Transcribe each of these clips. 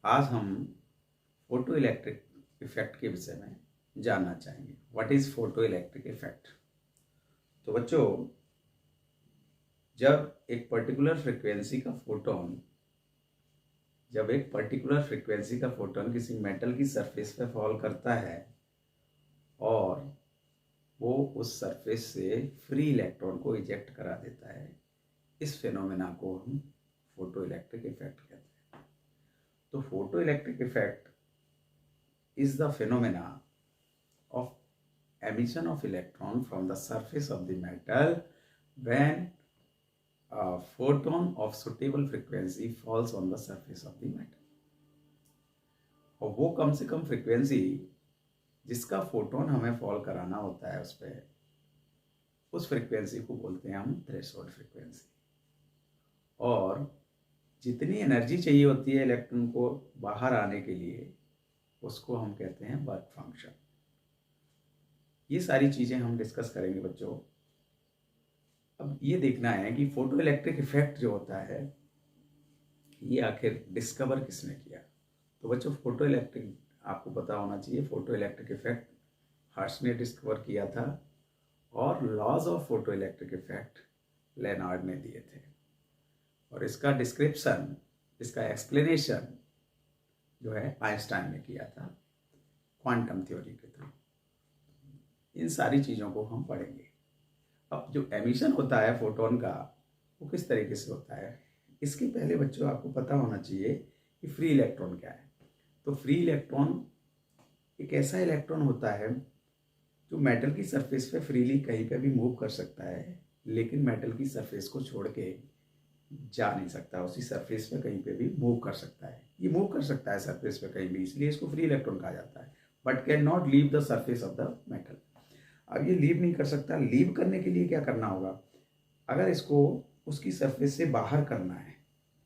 आज हम photo electric effect के विषय में जानना चाहेंगे। What is photo electric effect? तो बच्चों, जब एक पर्टिकुलर फ्रिक्वेंसी का फोटोन किसी मेटल की सरफेस पे फॉल करता है और वो उस सरफेस से फ्री इलेक्ट्रॉन को इजेक्ट करा देता है, इस फिनोमेना को हम फोटो इलेक्ट्रिक इफेक्ट कहते हैं। तो photo electric effect is the phenomena of emission of electron from the surface of the metal when a photon of suitable frequency falls on the surface of the metal। और वो कम से कम frequency जिसका photon हमें fall कराना होता है उस frequency को बोलते हैं हम थ्रेशोल्ड फ्रिक्वेंसी। और जितनी एनर्जी चाहिए होती है इलेक्ट्रॉन को बाहर आने के लिए उसको हम कहते हैं वर्क फंक्शन। ये सारी चीज़ें हम डिस्कस करेंगे बच्चों। अब ये देखना है कि फोटो इलेक्ट्रिक इफेक्ट जो होता है ये आखिर डिस्कवर किसने किया। तो बच्चों, फोटो इलेक्ट्रिक आपको पता होना चाहिए, फोटो इलेक्ट्रिक इफेक्ट हर्ट्ज ने डिस्कवर किया था और laws of photoelectric effect Lenard ने दिए थे। और इसका डिस्क्रिप्शन, इसका एक्सप्लेनेशन जो है आइंस्टाइन ने किया था क्वांटम थ्योरी के थ्रू। इन सारी चीज़ों को हम पढ़ेंगे। अब जो एमिशन होता है फोटोन का वो किस तरीके से होता है, इसके पहले बच्चों आपको पता होना चाहिए कि फ्री इलेक्ट्रॉन क्या है। तो फ्री इलेक्ट्रॉन एक ऐसा इलेक्ट्रॉन होता है जो मेटल की सरफेस पे फ्रीली कहीं पे भी मूव कर सकता है, लेकिन मेटल की सरफेस को छोड़ के जा नहीं सकता, उसी सरफेस पे कहीं पे भी मूव कर सकता है। ये मूव कर सकता है सरफेस पे कहीं भी, इसलिए इसको फ्री इलेक्ट्रॉन कहा जाता है, but can not leave the surface of the metal. अब ये लीव नहीं कर सकता। लीव करने के लिए क्या करना होगा? अगर इसको उसकी सरफेस से बाहर करना है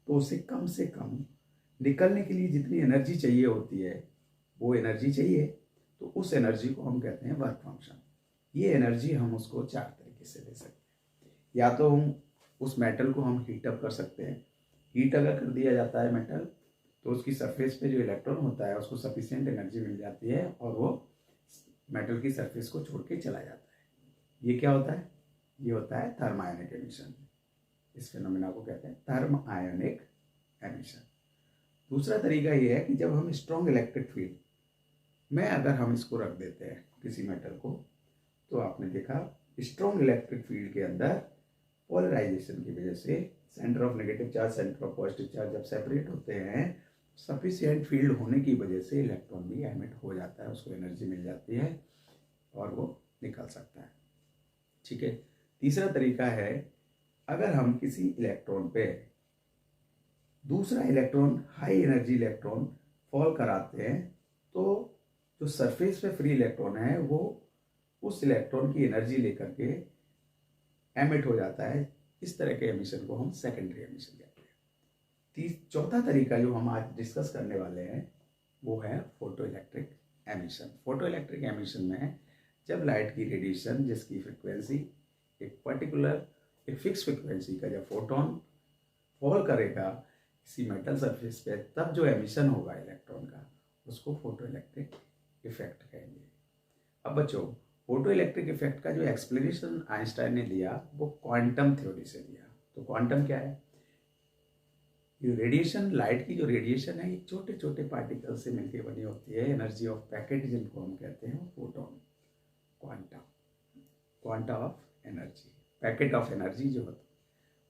तो उसे कम से कम निकलने के लिए जितनी एनर्जी चाहिए होती है वो एनर्जी चाहिए, तो उस एनर्जी को हम कहते हैं वर्क फंक्शन। ये एनर्जी हम उसको चार तरीके से दे सकते हैं। या तो हम उस मेटल को हम हीट अप कर सकते हैं। हीट अगर कर दिया जाता है मेटल तो उसकी सरफेस पे जो इलेक्ट्रॉन होता है उसको सफिशिएंट एनर्जी मिल जाती है और वो मेटल की सरफेस को छोड़ के चला जाता है। ये क्या होता है? ये होता है थर्म आयोनिक एमिशन। इस फिनोमेना को कहते हैं थर्म आयोनिक एमिशन। दूसरा तरीका ये है कि जब हम स्ट्रॉन्ग इलेक्ट्रिक फील्ड में अगर हम इसको रख देते हैं किसी मेटल को, तो आपने देखा स्ट्रॉन्ग इलेक्ट्रिक फील्ड के अंदर पोलराइजेशन की वजह से centre of negative charge, centre of positive charge जब सेपरेट होते हैं, सफिशिएंट फील्ड होने की वजह से इलेक्ट्रॉन भी एमिट हो जाता है, उसको एनर्जी मिल जाती है और वो निकल सकता है। ठीक है। तीसरा तरीका है, अगर हम किसी इलेक्ट्रॉन पे दूसरा electron, high energy electron fall कराते हैं, तो जो सरफेस पे फ्री इलेक्ट्रॉन है वो उस इलेक्ट्रॉन की एनर्जी लेकर के एमिट हो जाता है। इस तरह के एमिशन को हम सेकेंडरी एमिशन कहते हैं। चौथा तरीका जो हम आज डिस्कस करने वाले हैं वो है photo electric emission. Photo electric emission में जब लाइट की रेडिएशन जिसकी फ्रिक्वेंसी एक फिक्स फ्रिक्वेंसी का जब फोटोन फॉल करेगा किसी मेटल सरफेस पे, तब जो एमिशन होगा इलेक्ट्रॉन का उसको फोटो इलेक्ट्रिक इफेक्ट कहेंगे। अब बच्चों, फोटो इलेक्ट्रिक इफेक्ट का जो एक्सप्लेनेशन आइंस्टाइन ने दिया वो क्वांटम थ्योरी से दिया। तो क्वांटम क्या है? ये रेडिएशन, लाइट की जो रेडिएशन है ये छोटे छोटे पार्टिकल से मिलकर बनी होती है। एनर्जी ऑफ पैकेट जिनको हम कहते हैं photon. Quanta of energy, packet of energy जो होता है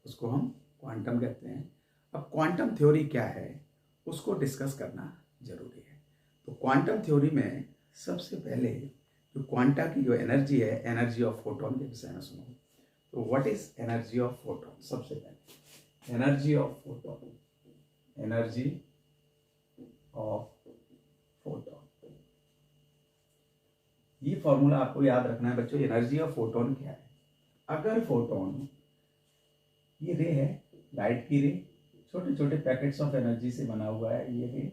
उसको हम क्वांटम कहते हैं। अब क्वांटम थ्योरी क्या है उसको डिस्कस करना जरूरी है। तो क्वांटम थ्योरी में सबसे पहले जो क्वांटा की जो एनर्जी है, एनर्जी ऑफ फोटोन के विषय में सुनो। तो what is energy of photon? सबसे पहले energy of photon, energy of photon, ये फॉर्मूला आपको याद रखना है बच्चों। एनर्जी ऑफ फोटोन क्या है? अगर फोटोन, ये रे है, लाइट की रे, छोटे छोटे पैकेट्स ऑफ एनर्जी से बना हुआ है ये रे,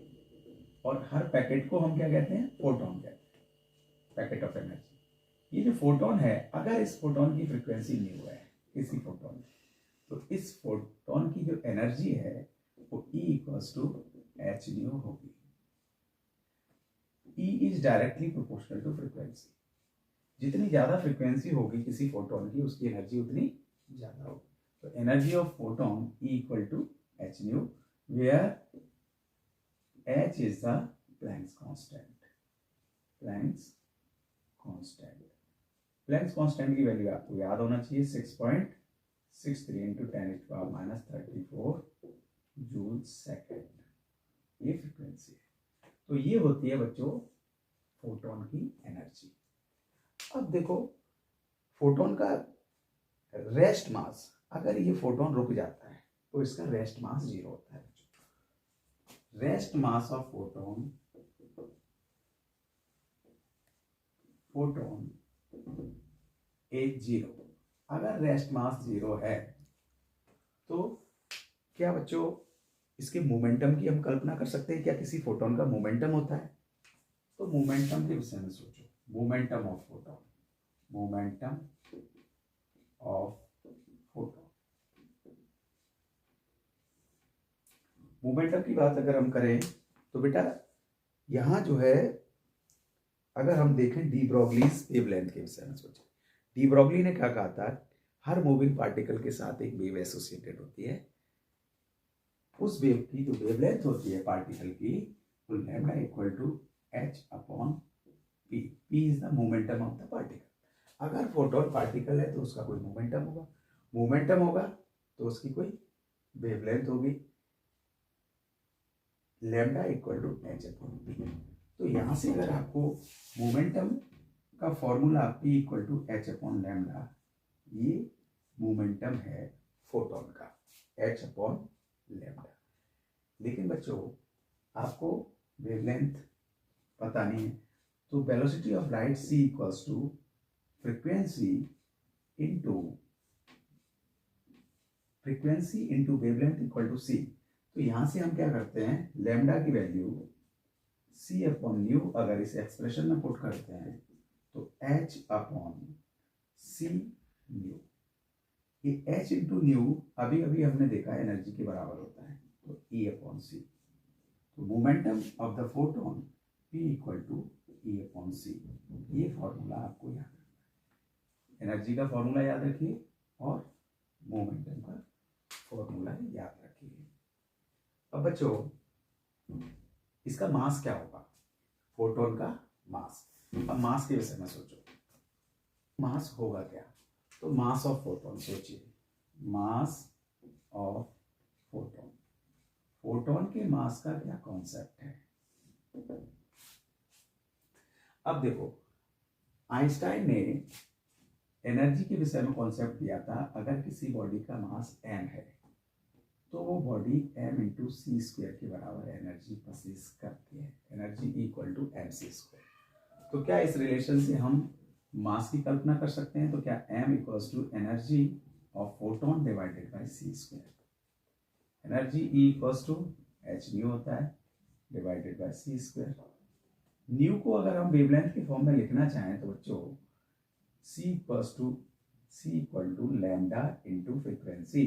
और हर पैकेट को हम क्या कहते हैं? फोटोन कहते हैं, पैकेट ऑफ एनर्जी। ये जो फोटोन है, अगर इस फोटोन की फ्रीक्वेंसी नहीं हुआ है किसी फोटोन, तो इस फोटोन की जो एनर्जी है वो E equals to H nu होगी। E is directly proportional to frequency, जितनी ज्यादा फ्रीक्वेंसी होगी किसी फोटोन की उसकी एनर्जी उतनी ज्यादा होगी। तो energy of photon E equal to H nu, where h is the Planck's constant. Planck's constant, Planck's constant की वैल्यू आपको याद होना चाहिए 6.63 इंटू 10⁻34 जूल सेकेंड, ये फ्रीक्वेंसी है। तो ये होती है बच्चों फोटोन की एनर्जी। अब देखो फोटोन का रेस्ट मास, अगर ये फोटोन रुक जाता है तो इसका रेस्ट मास 0 होता है। Rest mass of photon is 0। अगर रेस्ट मास 0 है तो क्या बच्चों इसके मोमेंटम की हम कल्पना कर सकते हैं? क्या किसी फोटोन का मोमेंटम होता है? तो मोमेंटम के विषय में सोचो। Momentum of photon, momentum of photon, momentum की बात अगर हम करें तो बेटा यहां जो है, अगर हम देखें डी ब्रोगलीज वेवलेंथ के विषय में सोचें। डी ब्रोगली ने क्या कहा था? हर मूविंग पार्टिकल के साथ एक वेव एसोसिएटेड होती है। उस वेव की जो वेवलेंथ होती है पार्टिकल की, तो lambda equal to H upon p. P is the momentum of the particle. अगर फोटोन पार्टिकल है तो उसका कोई मोमेंटम होगा, मोमेंटम होगा तो उसकी कोई वेवलेंथ होगी, lambda equal to H upon p. तो यहां से अगर आपको मोमेंटम का formula p equal to H upon lambda, ये मोमेंटम है फोटोन का, एच अपॉन लैम्डा। लेकिन बच्चों आपको वेवलेंथ पता नहीं है, तो velocity of light c equals to frequency into wavelength equal to c। तो यहां से हम क्या करते हैं, लैम्डा की वैल्यू c अपॉन न्यू अगर इस एक्सप्रेशन में पुट करते हैं तो h अपॉन c न्यू। ये h इंटू न्यू अभी अभी हमने देखा एनर्जी के बराबर होता है, तो E अपॉन सी। तो momentum of the photon P equal to E upon C. ये फॉर्मूला आपको याद रखना है, एनर्जी का फॉर्मूला याद रखिए और मोमेंटम का फॉर्मूला याद रखिए। अब बच्चों इसका मास क्या होगा? फोटोन का मास। अब मास के विषय में सोचो, मास होगा क्या? तो मास ऑफ फोटोन सोचिए, मास ऑफ फोटोन, फोटोन के मास का क्या कॉन्सेप्ट है? अब देखो आइंस्टाइन ने एनर्जी के विषय में कॉन्सेप्ट दिया था, अगर किसी बॉडी का मास m है तो वो body m into c square के बराबर एनर्जी पोसेस करती है, energy equal to m c square. तो क्या इस रिलेशन से हम मास की कल्पना कर सकते हैं? तो क्या m equals to energy of photon divided by c square, energy E equals to H nu होता है divided by c square. Nu को अगर हम वेवलेंथ के फॉर्म में लिखना चाहें तो बच्चों C equal to lambda into frequency.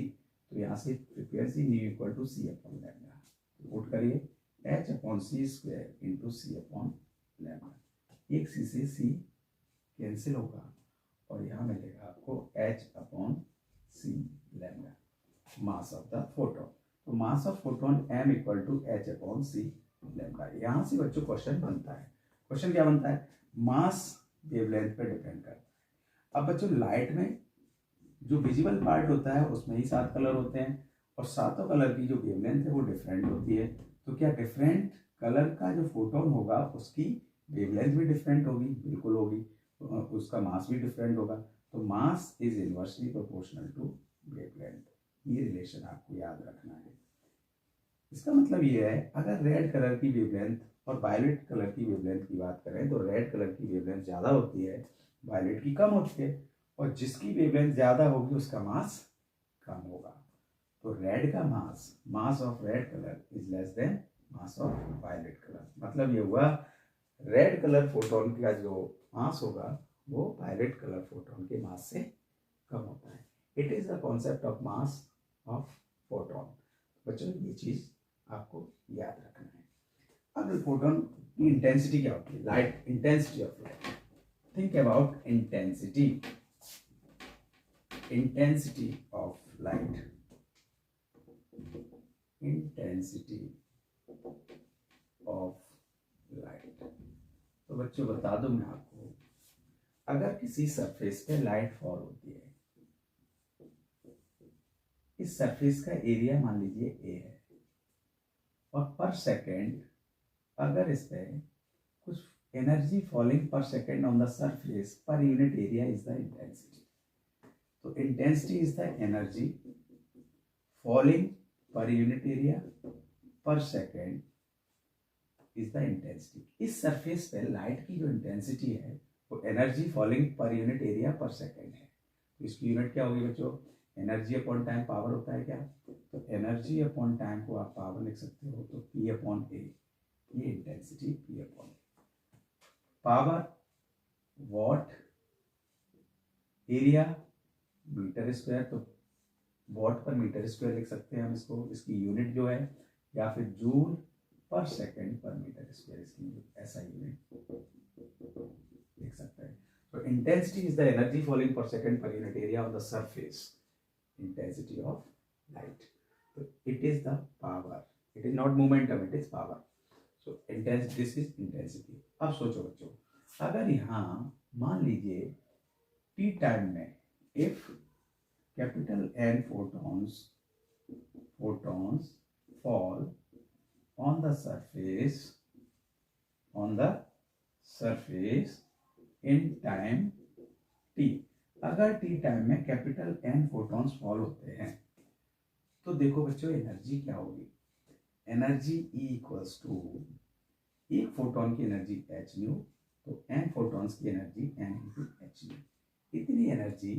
तो यहाँ से frequency nu equal to C upon lambda, put करिए H upon C square into C upon lambda. एक सी से सी कैंसिल होगा और यहाँ मिलेगा आपको H upon C lambda, mass of the photon. तो mass of photon m equal to H upon C lambda. यहाँ से बच्चों क्वेश्चन बनता है, क्वेश्चन क्या बनता है? मास वेवलेंथ पे डिपेंड करता है। अब बच्चों लाइट में जो विजिबल पार्ट होता है उसमें ही 7 कलर होते हैं और सातों कलर की जो वेवलेंथ है वो डिफरेंट होती है। तो क्या डिफरेंट कलर का जो फोटोन होगा उसकी वेवलेंथ भी डिफरेंट होगी? बिल्कुल होगी। तो उसका मास भी डिफरेंट होगा। तो mass is inversely proportional to wavelength. ये रिलेशन आपको याद रखना है। इसका मतलब ये है, अगर रेड कलर की वेवलेंथ और वायलेट कलर की वेवलेंथ की बात करें तो रेड कलर की वेवलेंथ ज़्यादा होती है, वायलेट की कम होती है, और जिसकी वेवलेंथ ज़्यादा होगी उसका मास कम होगा। तो रेड का mass of red colour is less than mass of violet colour. मतलब ये हुआ रेड कलर फोटोन का जो मास होगा वो वायलेट कलर फोटोन के मास से कम होता है। It is the concept of mass of photon. बच्चों ये चीज़ आपको याद रखना है। अब फोटोन की इंटेंसिटी क्या होती है? Light, intensity of light. Think about intensity, intensity of light, intensity of light. तो बच्चों बता दूं मैं आपको, अगर किसी सरफेस पे लाइट फॉल होती है, इस सरफेस का एरिया मान लीजिए ए है, और पर सेकेंड अगर इस पे कुछ energy falling per second on the surface per unit area is the intensity. तो intensity is the energy falling per unit area per second is the intensity. इस सरफेस पे लाइट की जो इंटेंसिटी है वो energy falling per unit area per second है। तो इसकी यूनिट क्या होगी बच्चों? एनर्जी अपॉन टाइम पावर होता है क्या? तो एनर्जी अपॉन टाइम को आप पावर लिख सकते हो, तो P अपॉन ए, ये intensity P upon A. Power watt, area metre square, तो वॉट पर मीटर स्क्वायर लिख सकते हैं हम इसको, इसकी यूनिट जो है, या फिर जूल पर सेकेंड पर मीटर स्क्वायर, इसकी ऐसा यूनिट लिख सकते हैं। तो intensity is the energy falling per second per unit area of the surface, intensity of light. So it is the power, it is not momentum, it is power. So intense, this is intensity. अब सोचो बच्चों, अगर यहाँ मान लीजिए t time में if capital N photons fall on the surface in time t, अगर T time में कैपिटल एन फोटॉन्स फॉल होते हैं, तो देखो बच्चों एनर्जी क्या होगी? एनर्जी E इक्वल्स टू, एक फोटोन की एनर्जी h न्यू, तो एन फोटॉन्स की energy n into H new. इतनी एनर्जी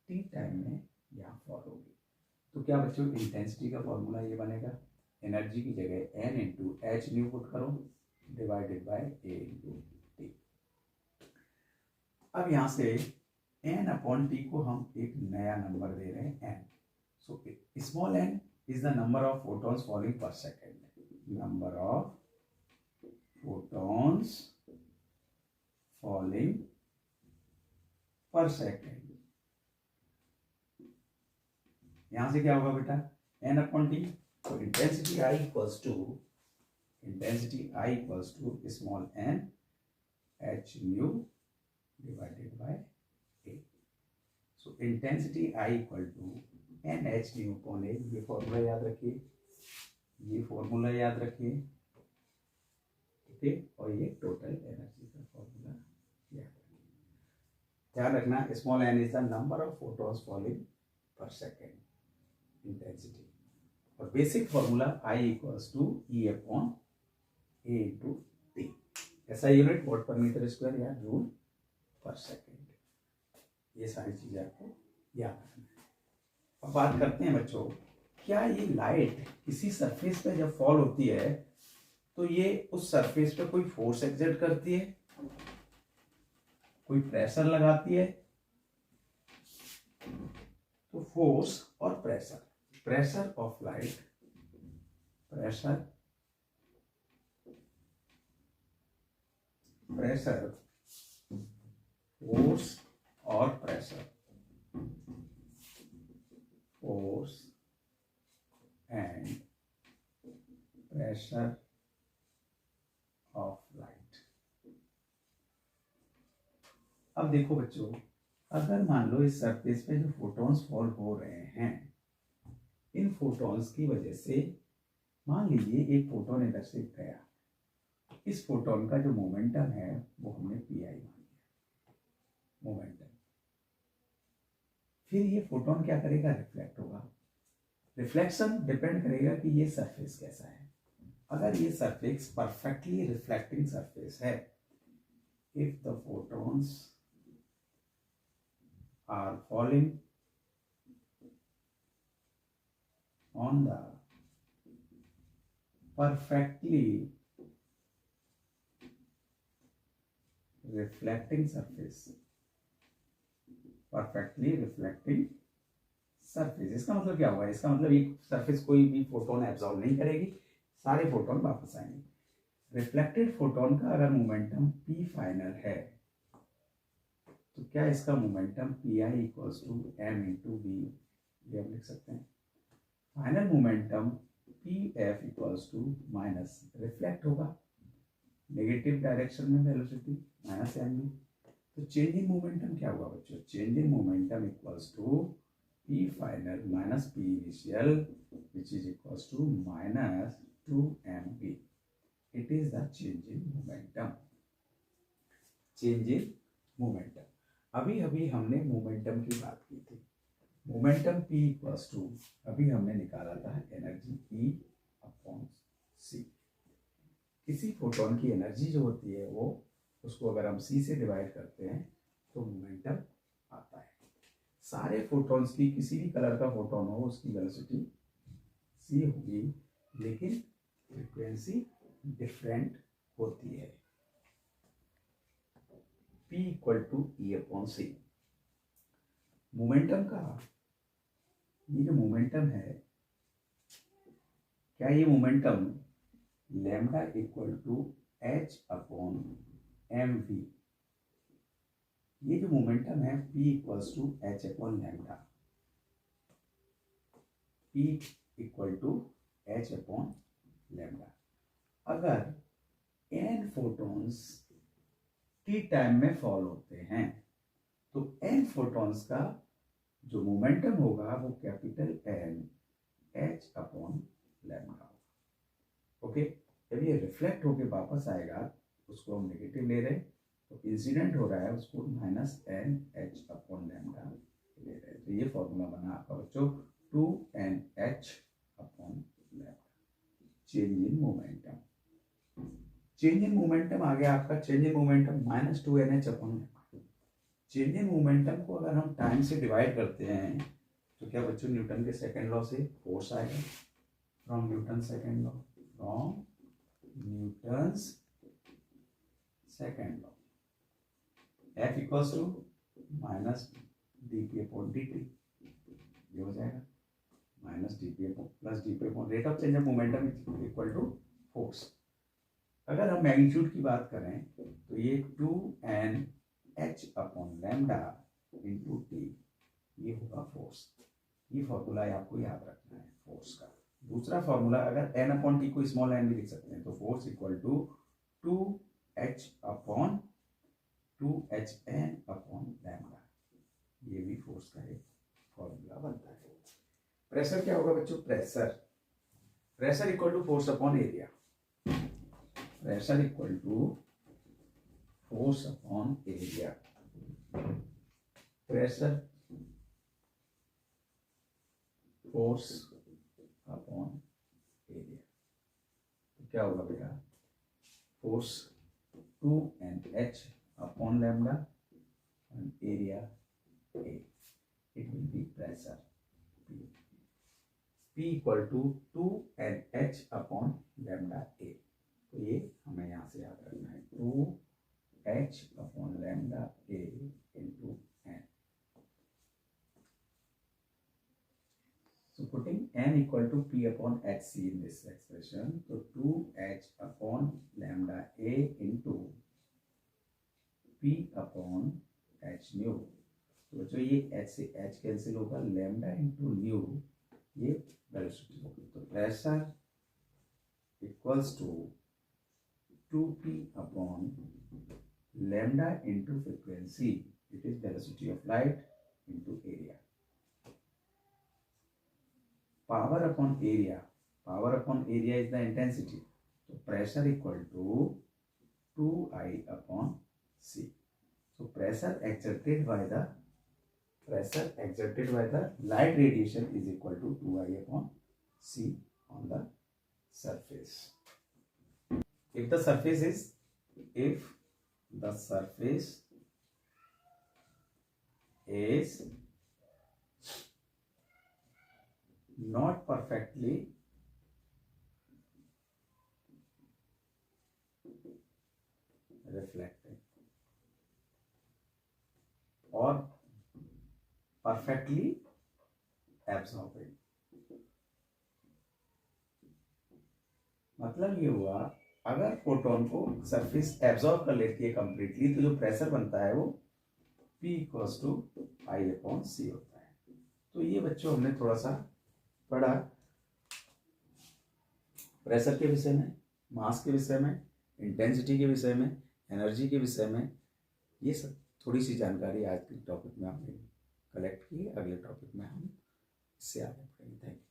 टी टाइम में यहाँ फॉल होगी। तो क्या बच्चों इंटेंसिटी का फॉर्मूला ये बनेगा, एनर्जी की जगह n into H nu put करो divided by a into T. अब यहाँ से n अपॉन टी को हम एक नया नंबर दे रहे हैं n। So small n is the number of photons falling per second, number of photons falling per second. यहां से क्या होगा बेटा? n अपॉन टी, तो intensity I equals to small n h nu divided by a। सो intensity I equal to N H nu upon A. ये formula याद रखिए, ठीक है, और ये टोटल एनर्जी का फॉर्मूला याद रखिए। ध्यान रखना, small n is the number of photons falling per second intensity, और basic formula I equals to E upon A into t. ऐसा unit watt per metre square या जूल पर सेकेंड। ये सारी चीजें आपको याद रखना है। अब बात करते हैं बच्चों, क्या ये लाइट किसी सरफेस पे जब फॉल होती है तो ये उस सरफेस पे कोई फोर्स एक्सर्ट करती है, कोई प्रेशर लगाती है? तो फोर्स और pressure, pressure of light, force और pressure, force and pressure of light. अब देखो बच्चों, अगर मान लो इस सरफेस पे जो फोटॉन्स फॉल हो रहे हैं, इन फोटॉन्स की वजह से मान लीजिए एक फोटोन इधर से गया, इस फोटोन का जो मोमेंटम है वो हमने पी आई मान लिया, मोमेंटम। फिर ये फोटोन क्या करेगा? रिफ्लेक्ट होगा। रिफ्लेक्शन डिपेंड करेगा कि ये सरफेस कैसा है। अगर ये सरफेस परफेक्टली रिफ्लेक्टिंग सरफेस है, if the photons are falling on the perfectly reflecting surface, इसका मतलब क्या होगा? इसका मतलब ये सरफेस कोई भी फोटोन एब्जॉर्ब नहीं करेगी, सारे फोटोन वापस आएंगे। रिफ्लेक्टेड फोटोन का अगर मोमेंटम पी फाइनल है तो क्या इसका momentum p i equals to m into v, ये हम लिख सकते हैं। Final momentum p f equals to minus reflect होगा नेगेटिव डायरेक्शन में वेलोसिटी माइनस एम वी। तो चेंज इन मोमेंटम क्या हुआ बच्चों? Change in momentum equals to p final minus p initial which is equals to minus 2mv। It is the change in momentum. Change in momentum. अभी अभी हमने momentum की बात की थी। मोमेंटम p इक्वल्स टू, अभी हमने निकाला था एनर्जी E अपॉन c। किसी फोटोन की एनर्जी जो होती है वो, उसको अगर हम c से डिवाइड करते हैं तो मोमेंटम आता है। सारे फोटॉन्स की, किसी भी कलर का फोटोन हो उसकी वेलोसिटी c होगी, लेकिन फ्रीक्वेंसी डिफरेंट होती है। p equal to E upon c. Momentum का, ये जो मोमेंटम है, क्या ये momentum lambda equal to h upon m v, ये जो मोमेंटम है p equals to h upon lambda, p equal to h upon lambda. अगर n फोटॉन्स t टाइम में फॉल होते हैं तो n फोटॉन्स का जो मोमेंटम होगा वो capital N h upon lambda होगा। ओके, जब ये रिफ्लेक्ट होके वापस आएगा, उसको हम नेगेटिव ले रहे हैं, तो इंसिडेंट हो रहा है उसको minus n h upon lambda ले रहे हैं। तो ये फॉर्मूला बना आपका बच्चों 2NH upon lambda. Change in momentum. Change in momentum आ गया आपका, change in momentum minus 2NH upon lambda. Change in momentum को अगर हम टाइम से डिवाइड करते हैं तो क्या बच्चों, न्यूटन के सेकेंड लॉ से फोर्स आएगा। From Newton second law, from Newton's second law, F equals to minus d p upon d t, ये हो जाएगा minus d p upon plus d p upon rate of change of momentum equal to force. अगर हम magnitude की बात करें तो ये 2NH upon lambda into T, ये होगा फोर्स। ये फॉर्मूला आपको याद रखना है फोर्स का। दूसरा फॉर्मूला, अगर n अपॉन टी को स्मॉल n भी लिख सकते हैं, तो force equal to 2H upon 2HN upon lambda, ये भी फोर्स का एक फॉर्मूला बनता है। प्रेशर क्या होगा बच्चों? Pressure equal to force upon area. Pressure equal to force upon area. Pressure force upon area, तो क्या होगा बेटा? Force 2NH upon lambda and area A. It will be pressure P. P equal to 2NH upon lambda A. तो ये हमें यहाँ से याद रखना है, 2H upon lambda A into N. So putting N equal to P upon HC in this expression, so 2H upon lambda A into P upon H nu. तो बच्चों ये H से H कैंसिल होगा, लैम्डा इंटू न्यू, ये velocity होगी। तो pressure equals to 2P upon lambda into frequency, it is velocity of light into area. Power upon area, power upon area is the intensity, तो pressure equal to 2I upon C. So pressure exerted by the light radiation is equal to 2I upon C on the surface. If the surface is not perfectly reflecting or perfectly absorbing, मतलब ये हुआ, अगर photon को surface absorb कर लेती है completely, तो जो प्रेशर बनता है वो P equals to I upon C होता है। तो ये बच्चों हमने थोड़ा सा पढ़ा प्रेशर के विषय में, मास के विषय में, इंटेंसिटी के विषय में, एनर्जी के विषय में। ये सब थोड़ी सी जानकारी आज के टॉपिक में हमने कलेक्ट की है। अगले टॉपिक में हम इससे आगे बढ़ेंगे। Thank you.